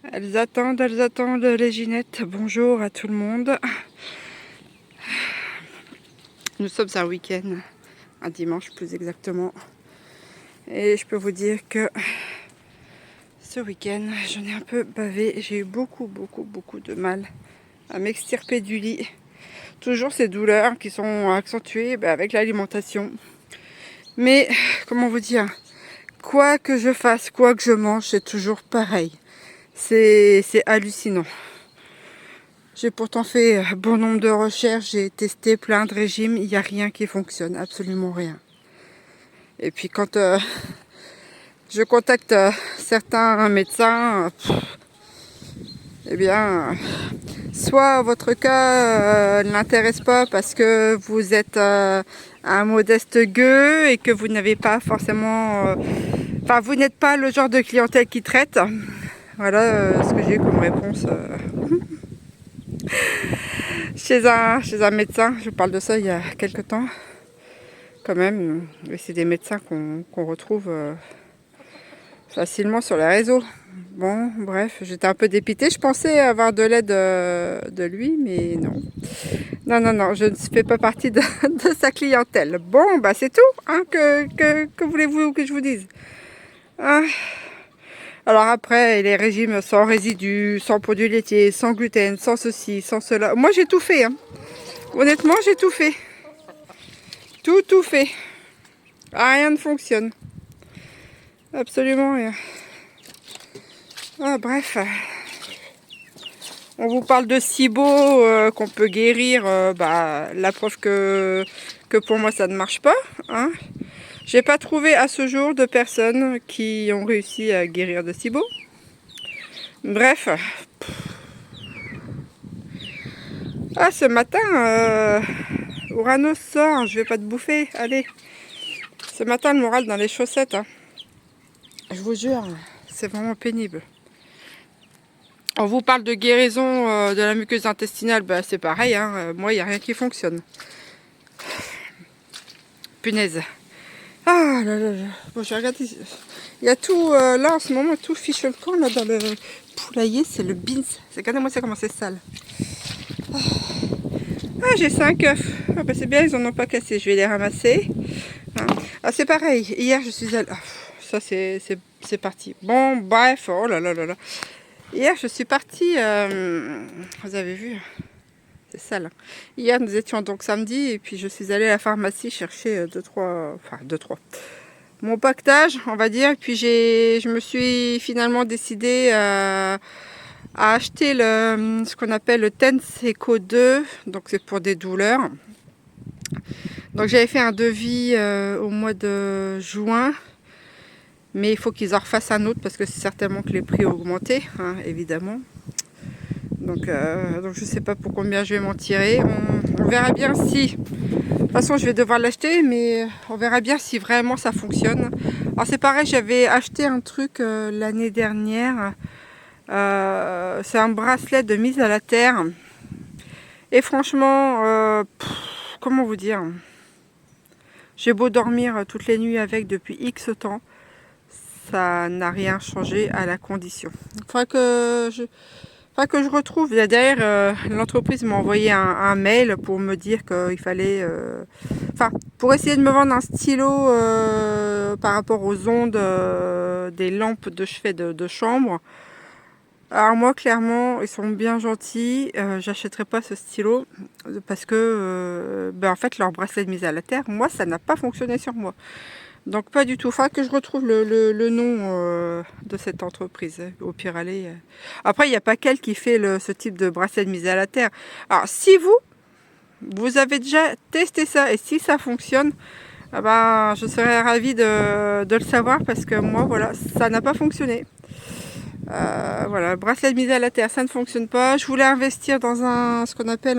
Elles attendent les Ginettes. Bonjour à tout le monde. Nous sommes un week-end, un dimanche plus exactement. Et je peux vous dire que ce week-end, j'en ai un peu bavé. J'ai eu beaucoup de mal à m'extirper du lit. Toujours ces douleurs qui sont accentuées avec l'alimentation. Mais, comment vous dire, quoi que je fasse, quoi que je mange, c'est toujours pareil. C'est hallucinant. J'ai pourtant fait bon nombre de recherches, j'ai testé plein de régimes, il n'y a rien qui fonctionne, absolument rien. Et puis quand je contacte certains médecins, eh bien, soit votre cas ne l'intéresse pas parce que vous êtes un modeste gueux et que vous n'avez pas forcément... Enfin, vous n'êtes pas le genre de clientèle qui traite. Voilà ce que j'ai eu comme réponse. Chez un médecin, je parle de ça il y a quelques temps, quand même, et c'est des médecins qu'on retrouve facilement sur les réseaux. Bon, bref, j'étais un peu dépitée, je pensais avoir de l'aide de lui, mais non. Non, je ne fais pas partie de sa clientèle. Bon, bah c'est tout, hein, que voulez-vous que je vous dise, hein? Alors après, les régimes sans résidus, sans produits laitiers, sans gluten, sans ceci, sans cela. Moi j'ai tout fait, hein. Honnêtement, j'ai tout fait. Tout fait. Rien ne fonctionne. Absolument rien. Ah, bref. On vous parle de SIBO qu'on peut guérir. La preuve que pour moi ça ne marche pas. Hein. J'ai pas trouvé à ce jour de personnes qui ont réussi à guérir de SIBO. Bref. Ah, ce matin, Uranus sort, je vais pas te bouffer. Allez. Ce matin, le moral dans les chaussettes. Hein. Je vous jure, c'est vraiment pénible. On vous parle de guérison de la muqueuse intestinale, c'est pareil, hein. Moi il n'y a rien qui fonctionne. Punaise. Ah là là là. Bon, j'ai regardé. Il y a tout, là en ce moment, tout fiche le camp là, dans le poulailler, c'est le beans. Regardez-moi ça comment c'est sale. Ah, j'ai 5 œufs. Ah, c'est bien, ils en ont pas cassé, je vais les ramasser. Hein. Ah, c'est pareil, hier je suis allée... Ah, ça c'est parti. Bon, bref, oh là là là là. Hier, je suis partie, vous avez vu, c'est sale. Hier, nous étions donc samedi, et puis je suis allée à la pharmacie chercher 2-3, mon pactage, on va dire. Et puis je me suis finalement décidée à acheter ce qu'on appelle le Tenseco 2, donc c'est pour des douleurs. Donc j'avais fait un devis au mois de juin. Mais il faut qu'ils en refassent un autre parce que c'est certainement que les prix ont augmenté, hein, évidemment. Donc je ne sais pas pour combien je vais m'en tirer. On verra bien si... De toute façon, je vais devoir l'acheter, mais on verra bien si vraiment ça fonctionne. Alors c'est pareil, j'avais acheté un truc l'année dernière. C'est un bracelet de mise à la terre. Et franchement, comment vous dire? J'ai beau dormir toutes les nuits avec depuis X temps. Ça n'a rien changé à la condition. Il faudra que je retrouve. D'ailleurs, l'entreprise m'a envoyé un mail pour me dire qu'il fallait... pour essayer de me vendre un stylo par rapport aux ondes des lampes de chevet de chambre. Alors moi, clairement, ils sont bien gentils. J'achèterai pas ce stylo parce que, en fait, leur bracelet de mise à la terre, moi, ça n'a pas fonctionné sur moi. Donc pas du tout. Enfin que je retrouve le nom de cette entreprise. Au pire aller. Après il n'y a pas qu'elle qui fait ce type de bracelet de mise à la terre. Alors si vous avez déjà testé ça et si ça fonctionne, je serais ravie de le savoir parce que moi voilà ça n'a pas fonctionné. Voilà, le bracelet de mise à la terre ça ne fonctionne pas. Je voulais investir dans ce qu'on appelle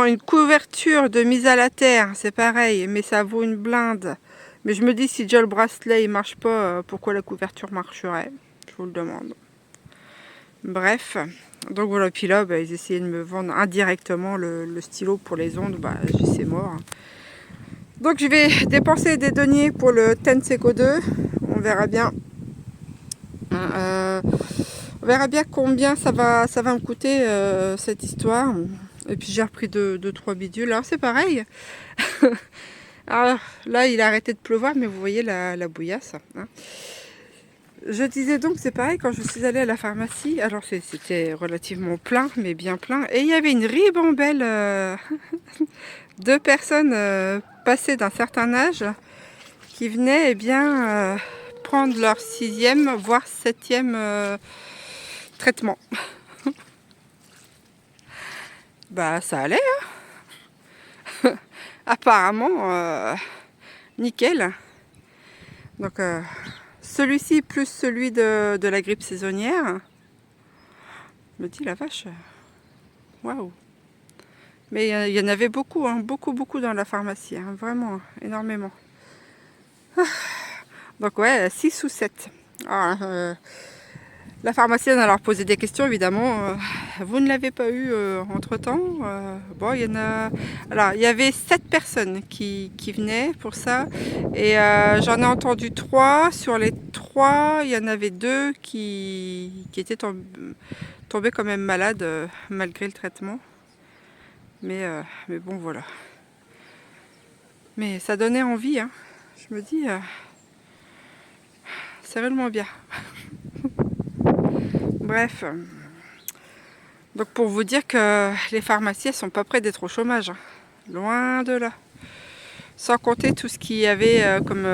une couverture de mise à la terre, c'est pareil, mais ça vaut une blinde. Mais je me dis, si déjà le bracelet il marche pas, pourquoi la couverture marcherait? Je vous le demande. Bref, donc voilà, puis là, ils essayaient de me vendre indirectement le stylo pour les ondes, c'est mort. Donc je vais dépenser des deniers pour le Tenseco 2, on verra bien. On verra bien combien ça va me coûter cette histoire. Et puis j'ai repris 2-3 bidules. Alors c'est pareil. Alors là il a arrêté de pleuvoir, mais vous voyez la bouillasse. Hein. Je disais donc c'est pareil quand je suis allée à la pharmacie. Alors c'était relativement plein, mais bien plein. Et il y avait une ribambelle de personnes passées d'un certain âge qui venaient prendre leur 6e, voire 7e traitement. Bah ça allait, hein. Apparemment, nickel. Donc celui-ci plus celui de la grippe saisonnière. Je me dis la vache, waouh. Mais il y en avait beaucoup, hein, beaucoup dans la pharmacie, hein, vraiment, énormément. Donc ouais, 6 ou 7. Alors, la pharmacienne a leur posé des questions, évidemment. Vous ne l'avez pas eu entre-temps. Bon, il y en a... Alors, il y avait 7 personnes qui venaient pour ça. Et j'en ai entendu 3. Sur les 3, il y en avait 2 qui étaient tombés quand même malades, malgré le traitement. Mais bon, voilà. Mais ça donnait envie, hein. Je me dis... c'est réellement bien. Bref, donc pour vous dire que les pharmacies elles sont pas près d'être au chômage, hein. Loin de là. Sans compter tout ce qu'il y avait comme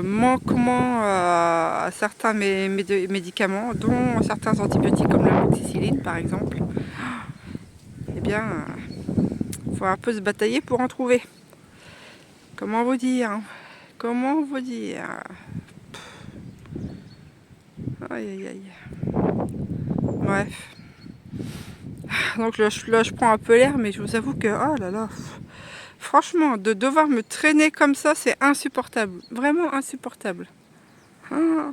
manquement à certains médicaments, dont certains antibiotiques comme l'amoxicilline par exemple. Eh bien, il faut un peu se batailler pour en trouver. Comment vous dire, hein. Comment vous dire. Aïe aïe aïe. Bref. Donc là, je prends un peu l'air, mais je vous avoue que, oh là là, franchement, de devoir me traîner comme ça, c'est insupportable. Vraiment insupportable. Ah,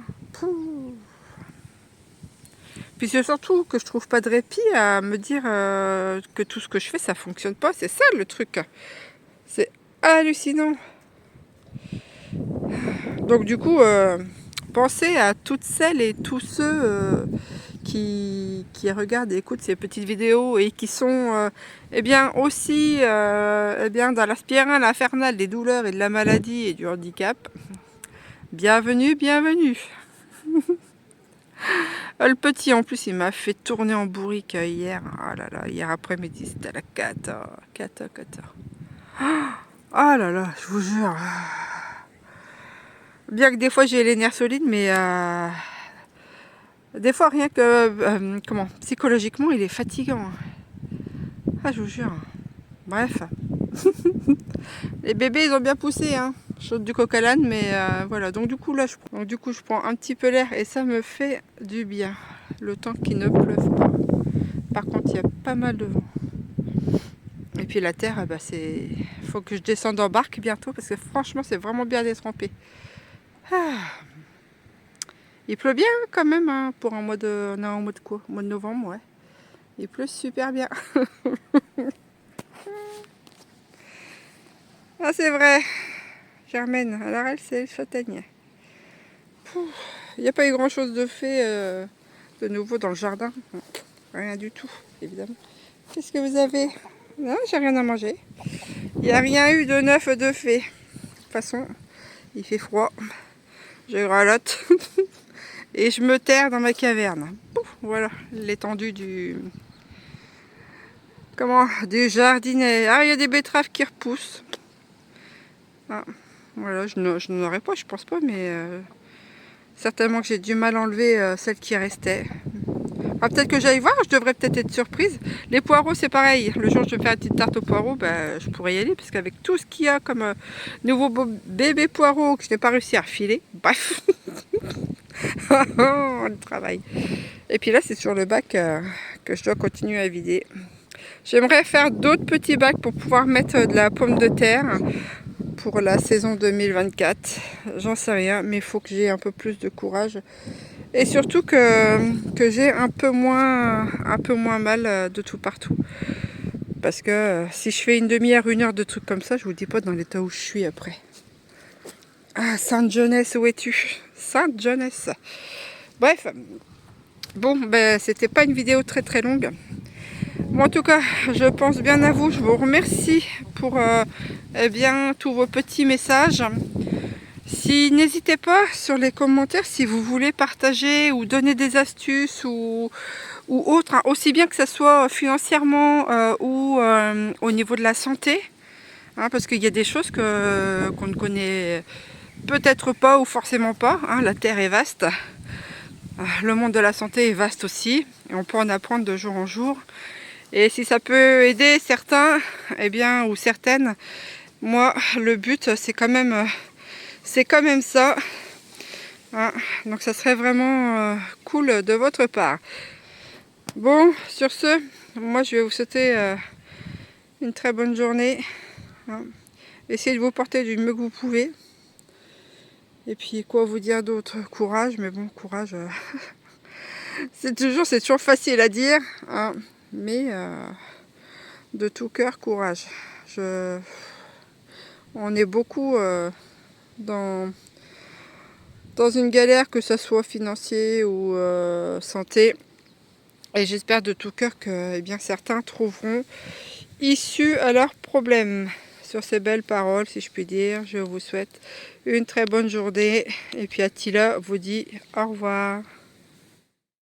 puis c'est surtout que je trouve pas de répit à me dire que tout ce que je fais, ça fonctionne pas. C'est ça le truc. C'est hallucinant. Donc du coup, pensez à toutes celles et tous ceux qui regardent et écoutent ces petites vidéos et qui sont eh bien aussi dans la spirale infernale des douleurs et de la maladie et du handicap. Bienvenue, bienvenue. Le petit en plus il m'a fait tourner en bourrique hier. Oh là là, hier après-midi c'était la cata. Oh là là, je vous jure. Bien que des fois j'ai les nerfs solides, mais des fois rien que psychologiquement il est fatigant. Ah je vous jure. Bref. Les bébés ils ont bien poussé, hein. Je saute du coq à l'âne, mais voilà. Donc du coup là je prends un petit peu l'air et ça me fait du bien. Le temps qu'il ne pleuve pas. Par contre il y a pas mal de vent. Et puis la terre, c'est. Faut que je descende en barque bientôt parce que franchement c'est vraiment bien détrempé. Ah. Il pleut bien quand même, hein, pour un mois de. On est en mois de quoi? Au mois de novembre, ouais. Il pleut super bien. Ah c'est vrai. Germaine, alors elle c'est le châtaignier. Il n'y a pas eu grand chose de fait de nouveau dans le jardin. Rien du tout, évidemment. Qu'est-ce que vous avez? Non, j'ai rien à manger. Il n'y a rien eu de neuf de fait. De toute façon, il fait froid. Je gralotte. Et je me terre dans ma caverne. Pouf, voilà, l'étendue du jardinet. Ah, il y a des betteraves qui repoussent. Ah, voilà, je n'en aurais pas, je pense pas, mais certainement que j'ai du mal à enlever celles qui restaient. Ah, peut-être que j'aille voir, je devrais peut-être être surprise. Les poireaux, c'est pareil. Le jour où je vais faire une petite tarte aux poireaux, je pourrais y aller, parce qu'avec tout ce qu'il y a comme nouveau bébé poireau que je n'ai pas réussi à refiler, bref. Le travail. Et puis là, c'est sur le bac que je dois continuer à vider. J'aimerais faire d'autres petits bacs pour pouvoir mettre de la pomme de terre pour la saison 2024. J'en sais rien, mais il faut que j'ai un peu plus de courage. Et surtout que j'ai un peu moins mal de tout partout. Parce que si je fais une demi-heure, 1 heure de trucs comme ça, je vous dis pas dans l'état où je suis après. Ah, Sainte Jeunesse, où es-tu? Sainte Jeunesse. Bref, bon, ben, c'était pas une vidéo très très longue. Bon, en tout cas, je pense bien à vous. Je vous remercie pour eh bien, tous vos petits messages. Si, n'hésitez pas sur les commentaires si vous voulez partager ou donner des astuces ou autre, hein, aussi bien que ce soit financièrement ou au niveau de la santé, hein, parce qu'il y a des choses qu'on ne connaît peut-être pas ou forcément pas, hein, la Terre est vaste, le monde de la santé est vaste aussi, et on peut en apprendre de jour en jour, et si ça peut aider certains, eh bien, ou certaines, moi, le but, c'est quand même ça, hein, donc ça serait vraiment cool de votre part. Bon, sur ce, moi je vais vous souhaiter une très bonne journée. Hein. Essayez de vous porter du mieux que vous pouvez. Et puis quoi vous dire d'autre? Courage, mais bon, courage, c'est toujours facile à dire, hein, mais de tout cœur, courage. On est beaucoup dans une galère, que ce soit financier ou santé. Et j'espère de tout cœur que eh bien, certains trouveront issue à leurs problèmes. Sur ces belles paroles, si je puis dire, je vous souhaite une très bonne journée. Et puis Attila vous dit au revoir.